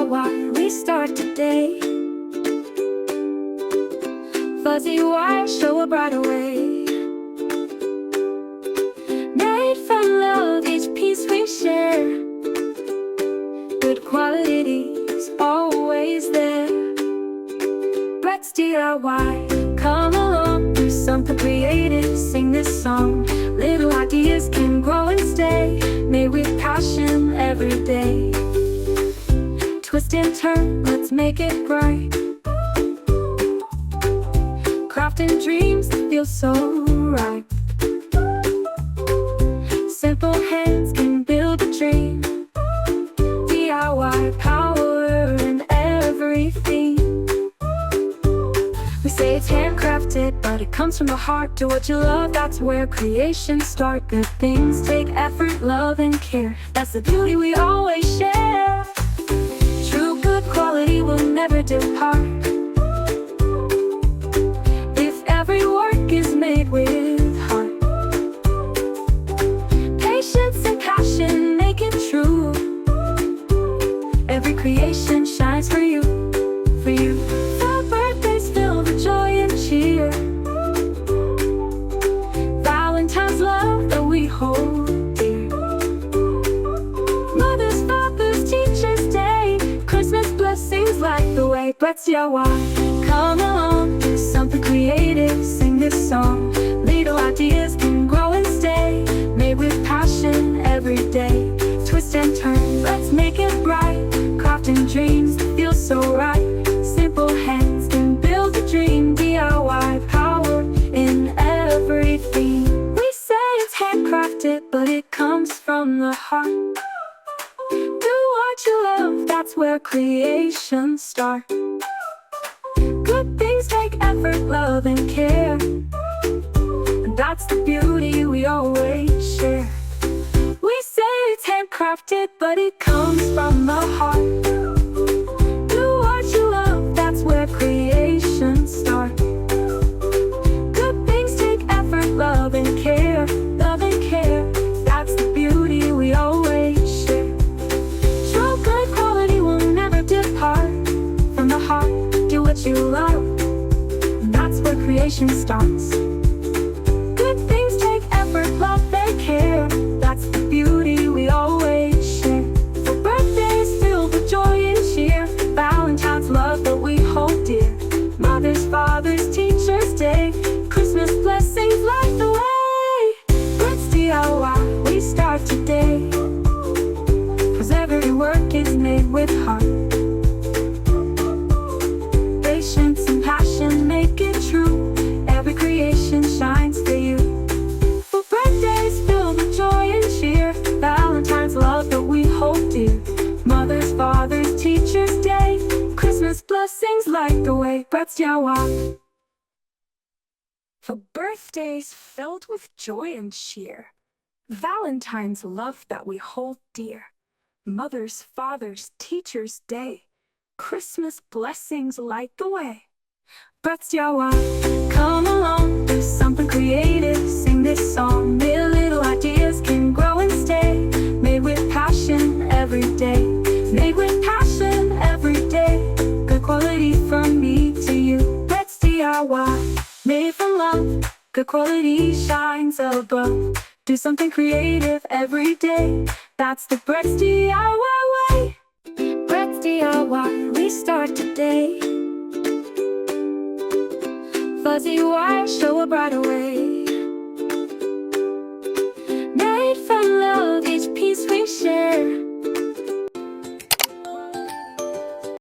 DIY, we start today. Fuzzy wire, show a brighter way. Made from love, each piece we share. Good quality's always there. Brett's DIY, come along, do something creative, sing this song. Little ideas can grow and stay, made with passion every day. Twist and turn, let's make it bright. Crafting dreams that feel so right. Simple hands can build a dream. DIY power in everything. We say it's handcrafted, but it comes from the heart. Do what you love, that's where creation starts. Good things take effort, love, and care. That's the beauty we always share. True good quality will never depart. If every work is made with heart, patience and passion make it true. Every creation shines for you, for you. The birthdays fill with joy and cheer. Valentine's love that we hold dear. Mother's, Father's, Teacher's Day. Christmas blessings light the way. Brett's DIY, come along, do something creative, sing this song. Little ideas can grow and stay, made with passion every day. Twist and turn, let's make it bright. Crafting dreams that feel so right. Simple hands can build a dream. DIY power in everything. We say it's handcrafted, but it comes from the heart. Do what you love, that's where creation starts. Good things take effort, love, and care. And that's the beauty we always share. We say it's handcrafted, but it comes from the heart. Do what you love, that's where creation starts. Good things take effort, love, and care. Love and care, that's the beauty we always share. True good quality will never depart from the heart. Do what you love, and that's where creation starts. Good things take effort, love, and care. That's the beauty we always share. For birthdays filled with joy and cheer. Valentine's love that we hold dear. Mother's, Father's, Teacher's Day. Christmas blessings light the way. Brett's DIY, we start today. 'Cause every work is made with heart. Patience and passion make it true. Every creation shines for you. For birthdays filled with joy and cheer. Valentine's love that we hold dear. Mother's, Father's, Teacher's Day. Christmas blessings light the way. Brett's DIY. For birthdays filled with joy and cheer. Valentine's love that we hold dear. Mother's, Father's, Teacher's Day. Christmas blessings light the way. Brett's DIY, come along, do something creative, sing this song. Little ideas can grow and stay, made with passion every day. Made with passion every day. Good quality from me to you. Brett's DIY, made from love. Good quality shines above. Do something creative every day. That's the Brett's DIY way. Brett's DIY, we start today. Fuzzy wire, show a brighter way.